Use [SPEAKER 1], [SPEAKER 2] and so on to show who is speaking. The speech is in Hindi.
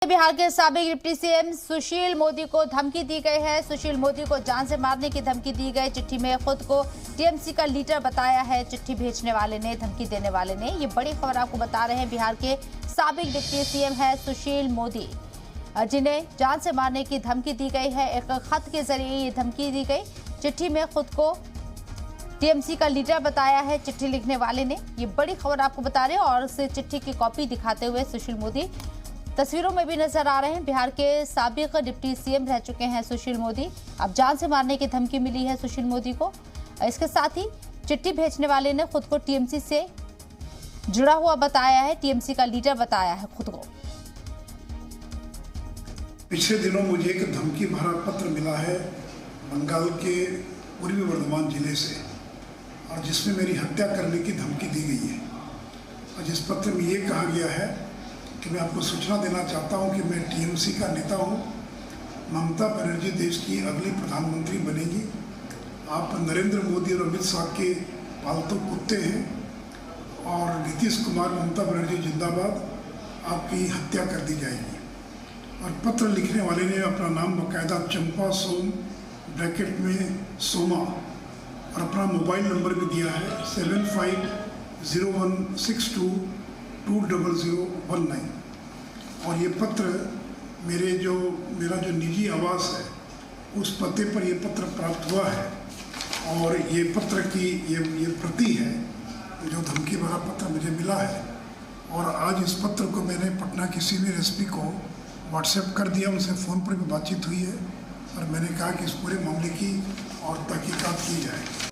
[SPEAKER 1] बिहार के साबिक डिप्टी सीएम सुशील मोदी को धमकी दी गई है। सुशील मोदी को जान से मारने की धमकी दी गई। चिट्ठी में खुद को टीएमसी का लीडर बताया है। चिट्ठी भेजने वाले ने, धमकी देने वाले ने। ये बड़ी खबर आपको बता रहे हैं। बिहार के साबिक डिप्टी सीएम है सुशील मोदी, जिन्हें जान से मारने की धमकी दी गई है। एक खत के जरिए ये धमकी दी गई। चिट्ठी में खुद को टीएमसी का लीडर बताया है चिट्ठी लिखने वाले ने। ये बड़ी खबर आपको बता रहे हैं और उस चिट्ठी की कॉपी दिखाते हुए सुशील मोदी तस्वीरों में भी नजर आ रहे हैं। बिहार के साबिक डिप्टी सीएम रह चुके हैं सुशील मोदी। अब जान से मारने की धमकी मिली है सुशील मोदी को। इसके साथ ही चिट्ठी भेजने वाले ने खुद को टीएमसी से जुड़ा हुआ बताया है, टीएमसी का लीडर बताया है खुद को।
[SPEAKER 2] पिछले दिनों मुझे एक धमकी भरा पत्र मिला है बंगाल के पूर्वी वर्धमान जिले से, और जिसमें मेरी हत्या करने की धमकी दी गई है। और जिस पत्र में ये कहा गया है कि मैं आपको सूचना देना चाहता हूं कि मैं टीएमसी का नेता हूं। ममता बनर्जी देश की अगली प्रधानमंत्री बनेगी। आप नरेंद्र मोदी और अमित शाह के पालतू कुत्ते हैं, और नीतीश कुमार, ममता बनर्जी जिंदाबाद, आपकी हत्या कर दी जाएगी। और पत्र लिखने वाले ने अपना नाम बाकायदा चंपा सोम ब्रैकेट में सोमा और अपना मोबाइल नंबर भी दिया है 750162200019। और ये पत्र मेरा जो निजी आवास है उस पते पर ये पत्र प्राप्त हुआ है। और ये पत्र की ये प्रति है जो धमकी भरा पत्र मुझे मिला है। और आज इस पत्र को मैंने पटना की सीनियर एसपी को व्हाट्सएप कर दिया। उनसे फ़ोन पर भी बातचीत हुई है और मैंने कहा कि इस पूरे मामले की और तहकीकात की जाए।